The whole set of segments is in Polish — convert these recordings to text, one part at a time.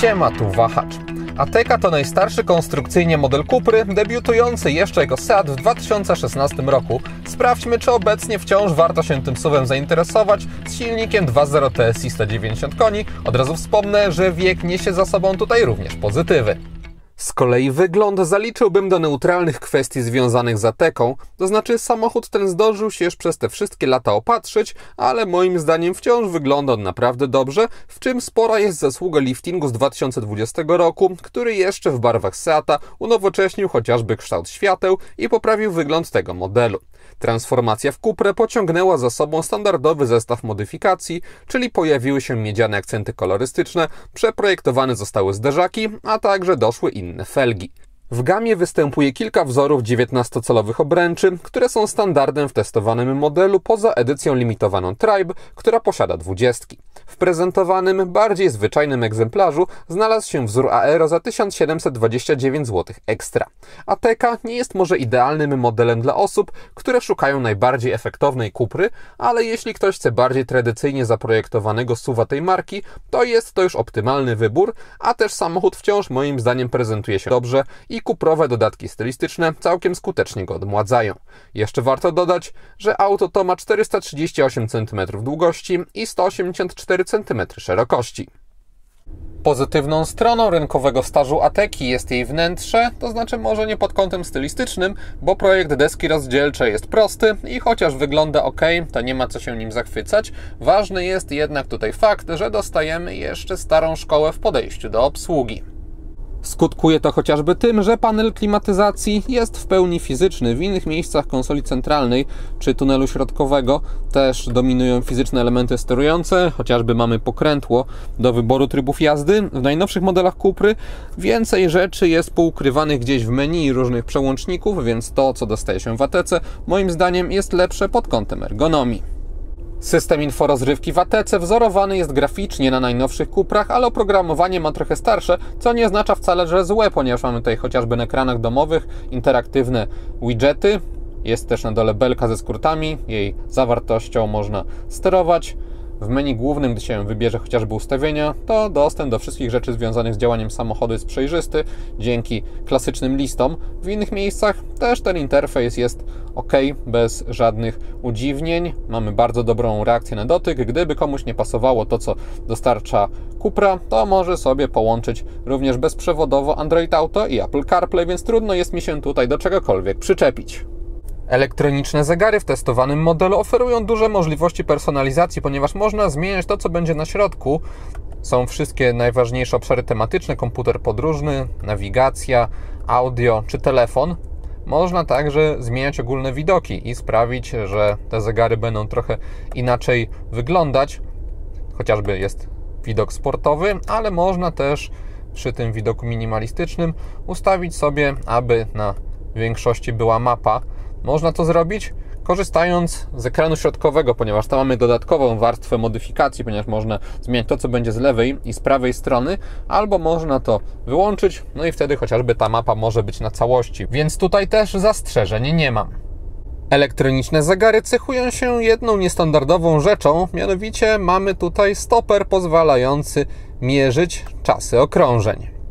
Siema, tu Wahacz. Ateca to najstarszy konstrukcyjnie model Cupry, debiutujący jeszcze jako Seat w 2016 roku. Sprawdźmy, czy obecnie wciąż warto się tym SUV-em zainteresować z silnikiem 2.0 TSI 190 koni. Od razu wspomnę, że wiek niesie za sobą tutaj również pozytywy. Z kolei wygląd zaliczyłbym do neutralnych kwestii związanych z Atecą, to znaczy samochód ten zdążył się już przez te wszystkie lata opatrzyć, ale moim zdaniem wciąż wygląda on naprawdę dobrze, w czym spora jest zasługa liftingu z 2020 roku, który jeszcze w barwach Seata unowocześnił chociażby kształt świateł i poprawił wygląd tego modelu. Transformacja w Cuprę pociągnęła za sobą standardowy zestaw modyfikacji, czyli pojawiły się miedziane akcenty kolorystyczne, przeprojektowane zostały zderzaki, a także doszły inne felgi. W gamie występuje kilka wzorów 19-calowych obręczy, które są standardem w testowanym modelu poza edycją limitowaną Tribe, która posiada 20. W prezentowanym, bardziej zwyczajnym egzemplarzu znalazł się wzór Aero za 1729 zł ekstra. Ateca nie jest może idealnym modelem dla osób, które szukają najbardziej efektownej Cupry, ale jeśli ktoś chce bardziej tradycyjnie zaprojektowanego SUV-a tej marki, to jest to już optymalny wybór, a też samochód wciąż moim zdaniem prezentuje się dobrze i kuprowe dodatki stylistyczne całkiem skutecznie go odmładzają. Jeszcze warto dodać, że auto to ma 438 cm długości i 184 cm szerokości. Pozytywną stroną rynkowego stażu Ateki jest jej wnętrze, to znaczy może nie pod kątem stylistycznym, bo projekt deski rozdzielczej jest prosty i chociaż wygląda ok, to nie ma co się nim zachwycać. Ważny jest jednak tutaj fakt, że dostajemy jeszcze starą szkołę w podejściu do obsługi. Skutkuje to chociażby tym, że panel klimatyzacji jest w pełni fizyczny. W innych miejscach konsoli centralnej czy tunelu środkowego też dominują fizyczne elementy sterujące, chociażby mamy pokrętło do wyboru trybów jazdy. W najnowszych modelach Cupry więcej rzeczy jest poukrywanych gdzieś w menu i różnych przełączników, więc to, co dostaje się w Atece, moim zdaniem jest lepsze pod kątem ergonomii. System inforozrywki w Atece wzorowany jest graficznie na najnowszych Cuprach, ale oprogramowanie ma trochę starsze, co nie oznacza wcale, że złe, ponieważ mamy tutaj chociażby na ekranach domowych interaktywne widgety. Jest też na dole belka ze skrótami, jej zawartością można sterować. W menu głównym, gdy się wybierze chociażby ustawienia, to dostęp do wszystkich rzeczy związanych z działaniem samochodu jest przejrzysty dzięki klasycznym listom. W innych miejscach też ten interfejs jest ok, bez żadnych udziwnień. Mamy bardzo dobrą reakcję na dotyk. Gdyby komuś nie pasowało to, co dostarcza Cupra, to może sobie połączyć również bezprzewodowo Android Auto i Apple CarPlay, więc trudno jest mi się tutaj do czegokolwiek przyczepić. Elektroniczne zegary w testowanym modelu oferują duże możliwości personalizacji, ponieważ można zmieniać to, co będzie na środku. Są wszystkie najważniejsze obszary tematyczne, komputer podróżny, nawigacja, audio czy telefon. Można także zmieniać ogólne widoki i sprawić, że te zegary będą trochę inaczej wyglądać. Chociażby jest widok sportowy, ale można też przy tym widoku minimalistycznym ustawić sobie, aby na większości była mapa. Można to zrobić korzystając z ekranu środkowego, ponieważ tam mamy dodatkową warstwę modyfikacji, ponieważ można zmieniać to, co będzie z lewej i z prawej strony, albo można to wyłączyć, no i wtedy chociażby ta mapa może być na całości, więc tutaj też zastrzeżeń nie mam. Elektroniczne zegary cechują się jedną niestandardową rzeczą, mianowicie mamy tutaj stoper pozwalający mierzyć czasy okrążeń.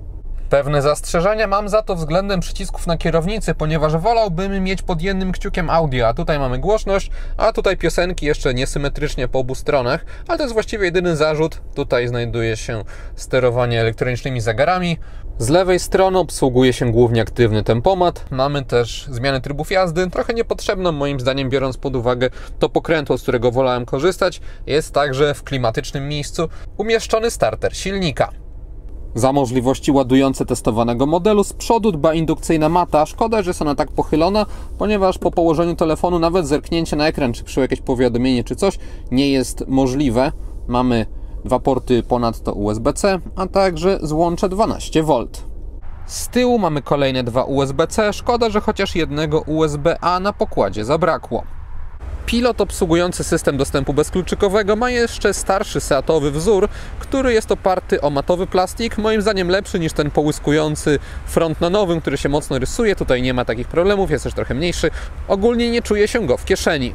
Pewne zastrzeżenia mam za to względem przycisków na kierownicy, ponieważ wolałbym mieć pod jednym kciukiem audio, a tutaj mamy głośność, a tutaj piosenki jeszcze niesymetrycznie po obu stronach, ale to jest właściwie jedyny zarzut. Tutaj znajduje się sterowanie elektronicznymi zegarami. Z lewej strony obsługuje się głównie aktywny tempomat. Mamy też zmianę trybów jazdy, trochę niepotrzebną moim zdaniem, biorąc pod uwagę to pokrętło, z którego wolałem korzystać. Jest także w klimatycznym miejscu umieszczony starter silnika. Za możliwości ładujące testowanego modelu z przodu dba indukcyjna mata. Szkoda, że jest ona tak pochylona, ponieważ po położeniu telefonu nawet zerknięcie na ekran, czy przyszło jakieś powiadomienie, czy coś, nie jest możliwe. Mamy dwa porty ponadto USB-C, a także złącze 12V. Z tyłu mamy kolejne dwa USB-C. Szkoda, że chociaż jednego USB-A na pokładzie zabrakło. Pilot obsługujący system dostępu bezkluczykowego ma jeszcze starszy seatowy wzór, który jest oparty o matowy plastik, moim zdaniem lepszy niż ten połyskujący front na nowym, który się mocno rysuje. Tutaj nie ma takich problemów, jest też trochę mniejszy. Ogólnie nie czuje się go w kieszeni.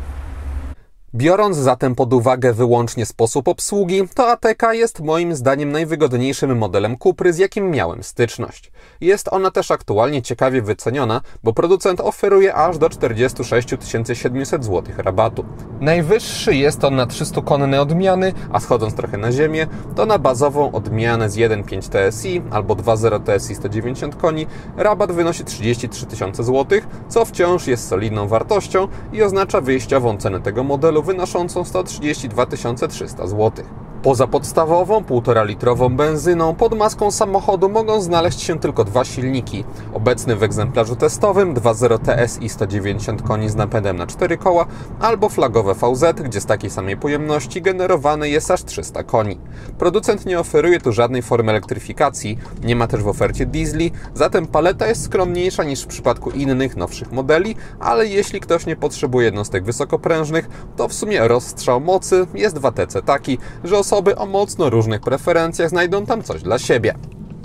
Biorąc zatem pod uwagę wyłącznie sposób obsługi, to Ateca jest moim zdaniem najwygodniejszym modelem Cupry, z jakim miałem styczność. Jest ona też aktualnie ciekawie wyceniona, bo producent oferuje aż do 46 700 zł rabatu. Najwyższy jest on na 300-konne odmiany, a schodząc trochę na ziemię, to na bazową odmianę z 1.5 TSI albo 2.0 TSI 190 koni rabat wynosi 33 000 zł, co wciąż jest solidną wartością i oznacza wyjściową cenę tego modelu wynoszącą 132 300 zł. Poza podstawową 1,5-litrową benzyną pod maską samochodu mogą znaleźć się tylko dwa silniki. Obecny w egzemplarzu testowym 2.0 TSI 190 koni z napędem na 4 koła albo flagowe VZ, gdzie z takiej samej pojemności generowane jest aż 300 koni. Producent nie oferuje tu żadnej formy elektryfikacji, nie ma też w ofercie diesli, zatem paleta jest skromniejsza niż w przypadku innych, nowszych modeli, ale jeśli ktoś nie potrzebuje jednostek wysokoprężnych, to w sumie rozstrzał mocy jest w Atece taki, że osoby o mocno różnych preferencjach znajdą tam coś dla siebie.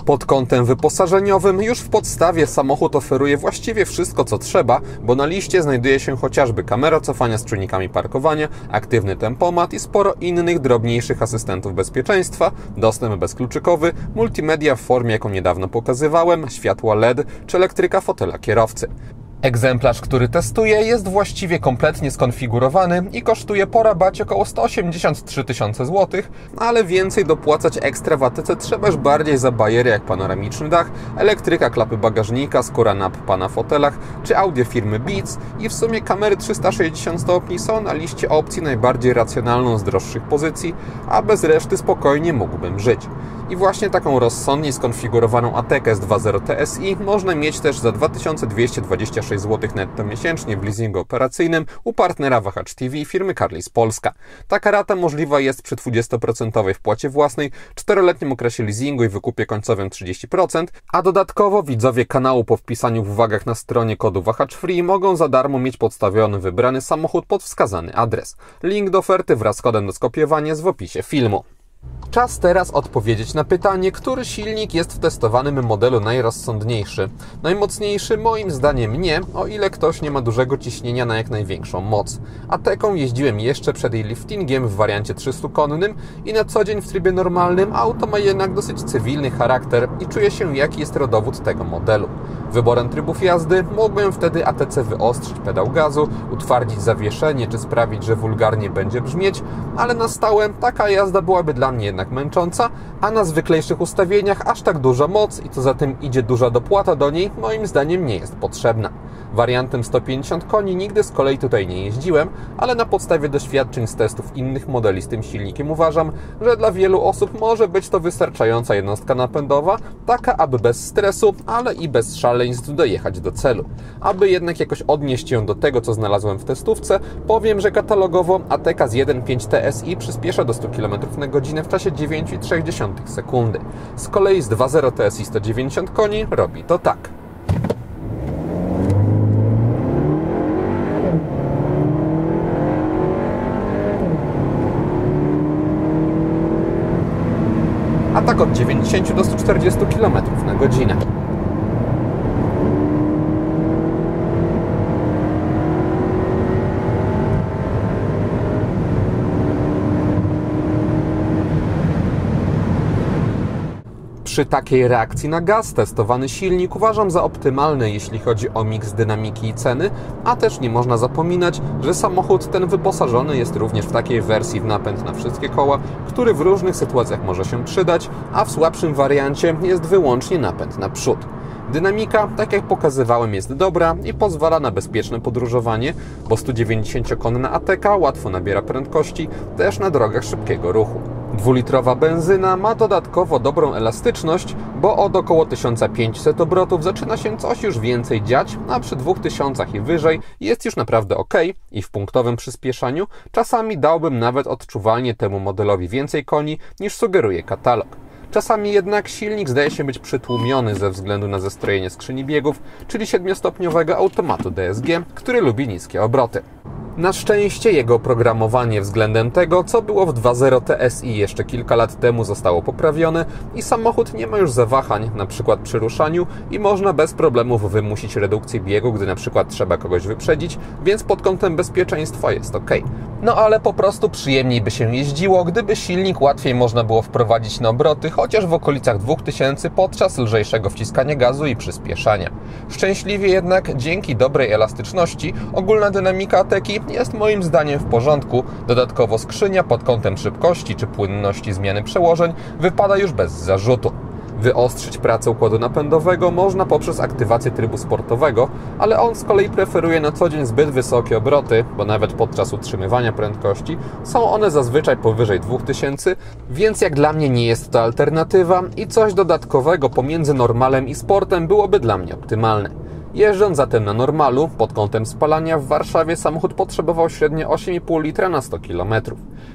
Pod kątem wyposażeniowym już w podstawie samochód oferuje właściwie wszystko, co trzeba, bo na liście znajduje się chociażby kamera cofania z czujnikami parkowania, aktywny tempomat i sporo innych drobniejszych asystentów bezpieczeństwa, dostęp bezkluczykowy, multimedia w formie, jaką niedawno pokazywałem, światła LED czy elektryka fotela kierowcy. Egzemplarz, który testuję, jest właściwie kompletnie skonfigurowany i kosztuje po rabacie około 183 000 zł, ale więcej dopłacać ekstra w Atece trzeba już bardziej za bajery jak panoramiczny dach, elektryka klapy bagażnika, skóra na pana fotelach czy audio firmy Beats i w sumie kamery 360 stopni są na liście opcji najbardziej racjonalną z droższych pozycji, a bez reszty spokojnie mógłbym żyć. I właśnie taką rozsądnie skonfigurowaną Atekę z 2.0 TSI można mieć też za 2226 zł netto miesięcznie w leasingu operacyjnym u partnera Wahacz TV firmy Carlis Polska. Taka rata możliwa jest przy 20% wpłacie własnej, 4-letnim okresie leasingu i wykupie końcowym 30%, a dodatkowo widzowie kanału po wpisaniu w uwagach na stronie kodu Wahacz Free mogą za darmo mieć podstawiony wybrany samochód pod wskazany adres. Link do oferty wraz z kodem do skopiowania jest w opisie filmu. Czas teraz odpowiedzieć na pytanie, który silnik jest w testowanym modelu najrozsądniejszy. Najmocniejszy moim zdaniem nie, o ile ktoś nie ma dużego ciśnienia na jak największą moc. Ateką jeździłem jeszcze przed jej liftingiem w wariancie 300-konnym i na co dzień w trybie normalnym auto ma jednak dosyć cywilny charakter i czuję się, jaki jest rodowód tego modelu. Wyborem trybów jazdy mógłbym wtedy Atece wyostrzyć pedał gazu, utwardzić zawieszenie czy sprawić, że wulgarnie będzie brzmieć, ale na stałe taka jazda byłaby dla mnie jednak męcząca, a na zwyklejszych ustawieniach aż tak duża moc i co za tym idzie duża dopłata do niej moim zdaniem nie jest potrzebna. Wariantem 150 koni nigdy z kolei tutaj nie jeździłem, ale na podstawie doświadczeń z testów innych modeli z tym silnikiem uważam, że dla wielu osób może być to wystarczająca jednostka napędowa, taka aby bez stresu, ale i bez szaleństw dojechać do celu. Aby jednak jakoś odnieść ją do tego, co znalazłem w testówce, powiem, że katalogowo Ateca z 1.5 TSI przyspiesza do 100 km na godzinę w czasie 9,3 sekundy. Z kolei z 2.0 TSI 190 koni robi to tak. A tak od 90 do 140 km na godzinę. Przy takiej reakcji na gaz testowany silnik uważam za optymalny, jeśli chodzi o miks dynamiki i ceny, a też nie można zapominać, że samochód ten wyposażony jest również w takiej wersji w napęd na wszystkie koła, który w różnych sytuacjach może się przydać, a w słabszym wariancie jest wyłącznie napęd na przód. Dynamika, tak jak pokazywałem, jest dobra i pozwala na bezpieczne podróżowanie, bo 190-konna Ateca łatwo nabiera prędkości też na drogach szybkiego ruchu. 2-litrowa benzyna ma dodatkowo dobrą elastyczność, bo od około 1500 obrotów zaczyna się coś już więcej dziać, a przy 2000 i wyżej jest już naprawdę ok i w punktowym przyspieszaniu czasami dałbym nawet odczuwalnie temu modelowi więcej koni niż sugeruje katalog. Czasami jednak silnik zdaje się być przytłumiony ze względu na zestrojenie skrzyni biegów, czyli 7-stopniowego automatu DSG, który lubi niskie obroty. Na szczęście jego oprogramowanie względem tego, co było w 2.0 TSI jeszcze kilka lat temu, zostało poprawione i samochód nie ma już zawahań, np. przy ruszaniu, i można bez problemów wymusić redukcję biegu, gdy np. trzeba kogoś wyprzedzić, więc pod kątem bezpieczeństwa jest ok. No ale po prostu przyjemniej by się jeździło, gdyby silnik łatwiej można było wprowadzić na obroty, chociaż w okolicach 2000 podczas lżejszego wciskania gazu i przyspieszania. Szczęśliwie jednak, dzięki dobrej elastyczności, ogólna dynamika Ateki jest moim zdaniem w porządku. Dodatkowo skrzynia pod kątem szybkości czy płynności zmiany przełożeń wypada już bez zarzutu. Wyostrzyć pracę układu napędowego można poprzez aktywację trybu sportowego, ale on z kolei preferuje na co dzień zbyt wysokie obroty, bo nawet podczas utrzymywania prędkości są one zazwyczaj powyżej 2000, więc jak dla mnie nie jest to alternatywa i coś dodatkowego pomiędzy normalem i sportem byłoby dla mnie optymalne. Jeżdżąc zatem na normalu, pod kątem spalania w Warszawie samochód potrzebował średnio 8,5 litra na 100 km.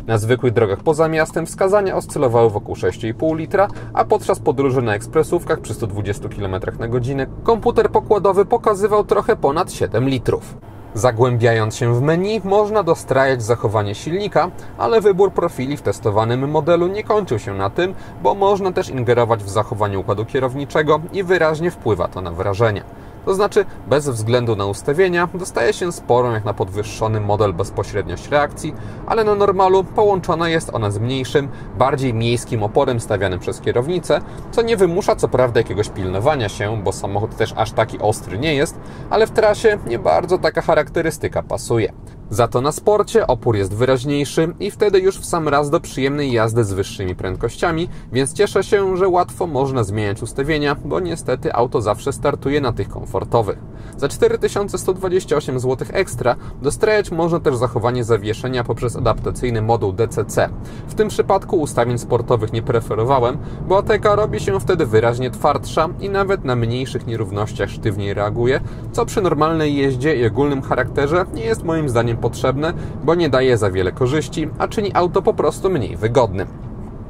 Na zwykłych drogach poza miastem wskazania oscylowały wokół 6,5 litra, a podczas podróży na ekspresówkach przy 120 km na godzinę komputer pokładowy pokazywał trochę ponad 7 litrów. Zagłębiając się w menu, można dostrajać zachowanie silnika, ale wybór profili w testowanym modelu nie kończył się na tym, bo można też ingerować w zachowanie układu kierowniczego i wyraźnie wpływa to na wrażenie. To znaczy, bez względu na ustawienia, dostaje się sporą jak na podwyższony model bezpośredniość reakcji, ale na normalu połączona jest ona z mniejszym, bardziej miejskim oporem stawianym przez kierownicę, co nie wymusza co prawda jakiegoś pilnowania się, bo samochód też aż taki ostry nie jest, ale w trasie nie bardzo taka charakterystyka pasuje. Za to na sporcie opór jest wyraźniejszy i wtedy już w sam raz do przyjemnej jazdy z wyższymi prędkościami, więc cieszę się, że łatwo można zmieniać ustawienia, bo niestety auto zawsze startuje na tych komfortowych. Za 4128 zł ekstra dostrajać można też zachowanie zawieszenia poprzez adaptacyjny moduł DCC. W tym przypadku ustawień sportowych nie preferowałem, bo Ateka robi się wtedy wyraźnie twardsza i nawet na mniejszych nierównościach sztywniej reaguje, co przy normalnej jeździe i ogólnym charakterze nie jest moim zdaniem potrzebne, bo nie daje za wiele korzyści, a czyni auto po prostu mniej wygodnym.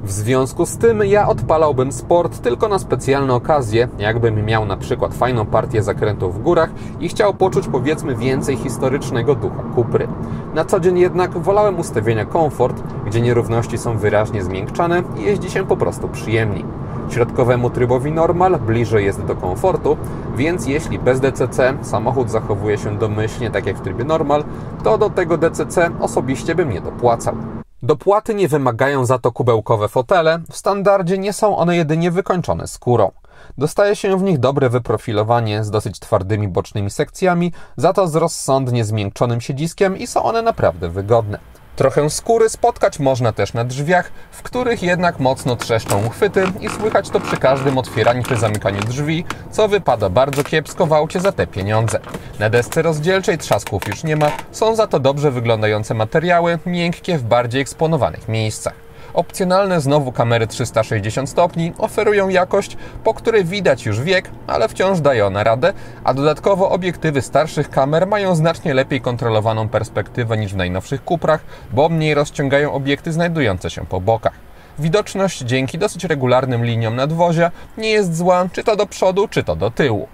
W związku z tym ja odpalałbym sport tylko na specjalne okazje, jakbym miał na przykład fajną partię zakrętów w górach i chciał poczuć powiedzmy więcej historycznego ducha Cupry. Na co dzień jednak wolałem ustawienia komfort, gdzie nierówności są wyraźnie zmiękczane i jeździ się po prostu przyjemniej. Środkowemu trybowi normal bliżej jest do komfortu, więc jeśli bez DCC samochód zachowuje się domyślnie tak jak w trybie normal, to do tego DCC osobiście bym nie dopłacał. Dopłaty nie wymagają za to kubełkowe fotele, w standardzie nie są one jedynie wykończone skórą. Dostaje się w nich dobre wyprofilowanie z dosyć twardymi bocznymi sekcjami, za to z rozsądnie zmiękczonym siedziskiem i są one naprawdę wygodne. Trochę skóry spotkać można też na drzwiach, w których jednak mocno trzeszczą uchwyty i słychać to przy każdym otwieraniu czy zamykaniu drzwi, co wypada bardzo kiepsko w aucie za te pieniądze. Na desce rozdzielczej trzasków już nie ma, są za to dobrze wyglądające materiały, miękkie w bardziej eksponowanych miejscach. Opcjonalne znowu kamery 360 stopni oferują jakość, po której widać już wiek, ale wciąż daje ona radę, a dodatkowo obiektywy starszych kamer mają znacznie lepiej kontrolowaną perspektywę niż w najnowszych Cuprach, bo mniej rozciągają obiekty znajdujące się po bokach. Widoczność dzięki dosyć regularnym liniom nadwozia nie jest zła, czy to do przodu, czy to do tyłu.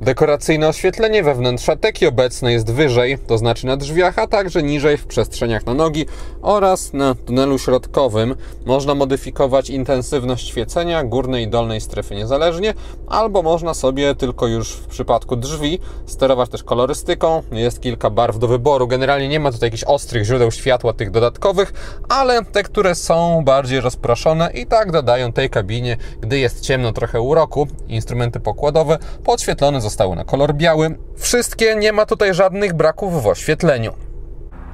Dekoracyjne oświetlenie wewnątrz Ateki obecne jest wyżej, to znaczy na drzwiach, a także niżej w przestrzeniach na nogi oraz na tunelu środkowym. Można modyfikować intensywność świecenia górnej i dolnej strefy niezależnie, albo można sobie tylko już w przypadku drzwi sterować też kolorystyką. Jest kilka barw do wyboru. Generalnie nie ma tutaj jakichś ostrych źródeł światła tych dodatkowych, ale te, które są bardziej rozproszone i tak dodają tej kabinie, gdy jest ciemno, trochę uroku. Instrumenty pokładowe podświetlone zostały na kolor biały. Wszystkie, nie ma tutaj żadnych braków w oświetleniu.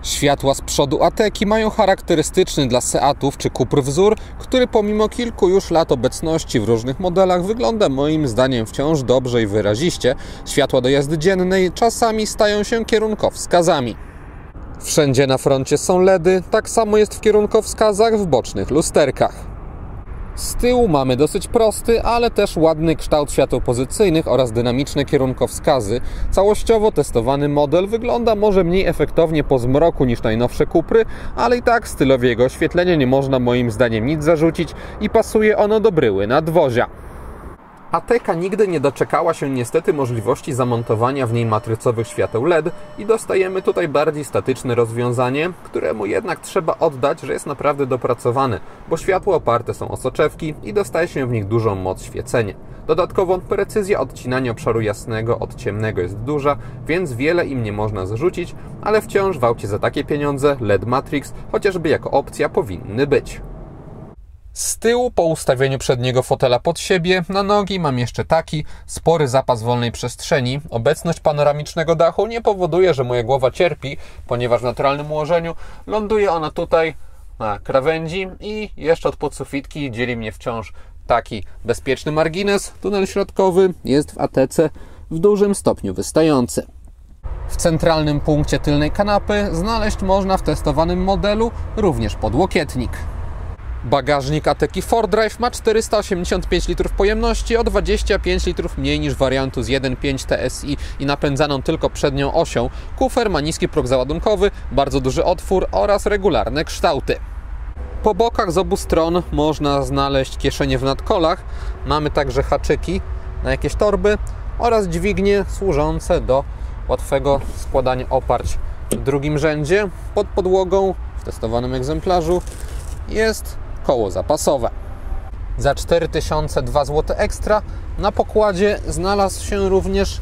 Światła z przodu Ateki mają charakterystyczny dla Seatów czy Cupr wzór, który pomimo kilku już lat obecności w różnych modelach wygląda moim zdaniem wciąż dobrze i wyraziście. Światła do jazdy dziennej czasami stają się kierunkowskazami. Wszędzie na froncie są LEDy, tak samo jest w kierunkowskazach w bocznych lusterkach. Z tyłu mamy dosyć prosty, ale też ładny kształt świateł pozycyjnych oraz dynamiczne kierunkowskazy. Całościowo testowany model wygląda może mniej efektownie po zmroku niż najnowsze Cupry, ale i tak stylowi jego oświetlenia nie można moim zdaniem nic zarzucić i pasuje ono do bryły nadwozia. Ateka nigdy nie doczekała się niestety możliwości zamontowania w niej matrycowych świateł LED i dostajemy tutaj bardziej statyczne rozwiązanie, któremu jednak trzeba oddać, że jest naprawdę dopracowane, bo światła oparte są o soczewki i dostaje się w nich dużą moc świecenia. Dodatkowo precyzja odcinania obszaru jasnego od ciemnego jest duża, więc wiele im nie można zarzucić, ale wciąż w aucie za takie pieniądze LED Matrix chociażby jako opcja powinny być. Z tyłu po ustawieniu przedniego fotela pod siebie na nogi mam jeszcze taki spory zapas wolnej przestrzeni. Obecność panoramicznego dachu nie powoduje, że moja głowa cierpi, ponieważ w naturalnym ułożeniu ląduje ona tutaj na krawędzi i jeszcze od podsufitki dzieli mnie wciąż taki bezpieczny margines. Tunel środkowy jest w Atece w dużym stopniu wystający. W centralnym punkcie tylnej kanapy znaleźć można w testowanym modelu również podłokietnik. Bagażnik Ateki 4Drive ma 485 litrów pojemności, o 25 litrów mniej niż wariantu z 1.5 TSI i napędzaną tylko przednią osią. Kufer ma niski próg załadunkowy, bardzo duży otwór oraz regularne kształty. Po bokach z obu stron można znaleźć kieszenie w nadkolach. Mamy także haczyki na jakieś torby oraz dźwignie służące do łatwego składania oparć w drugim rzędzie. Pod podłogą w testowanym egzemplarzu jest koło zapasowe. Za 4002 zł ekstra na pokładzie znalazł się również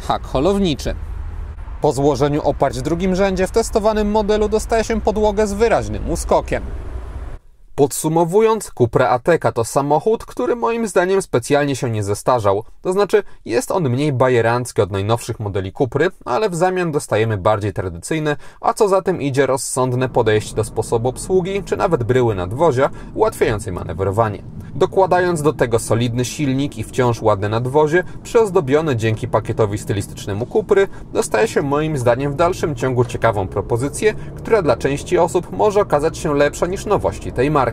hak holowniczy. Po złożeniu oparć w drugim rzędzie w testowanym modelu dostaje się podłogę z wyraźnym uskokiem. Podsumowując, Cupra Ateca to samochód, który moim zdaniem specjalnie się nie zestarzał. To znaczy, jest on mniej bajerancki od najnowszych modeli Cupry, ale w zamian dostajemy bardziej tradycyjne, a co za tym idzie rozsądne podejście do sposobu obsługi, czy nawet bryły nadwozia, ułatwiającej manewrowanie. Dokładając do tego solidny silnik i wciąż ładne nadwozie, przyozdobione dzięki pakietowi stylistycznemu Cupry, dostaje się moim zdaniem w dalszym ciągu ciekawą propozycję, która dla części osób może okazać się lepsza niż nowości tej marki.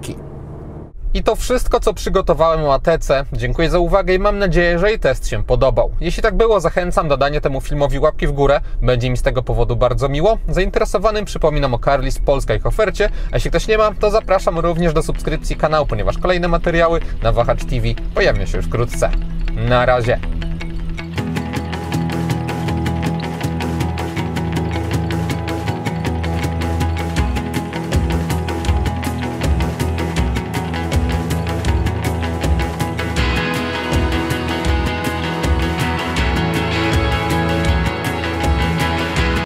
I to wszystko, co przygotowałem o Atece. Dziękuję za uwagę i mam nadzieję, że jej test się podobał. Jeśli tak było, zachęcam do dania temu filmowi łapki w górę. Będzie mi z tego powodu bardzo miło. Zainteresowanym przypominam o Carlist Polska ich ofercie, a jeśli ktoś nie ma, to zapraszam również do subskrypcji kanału, ponieważ kolejne materiały na Wahacz TV pojawią się już wkrótce. Na razie!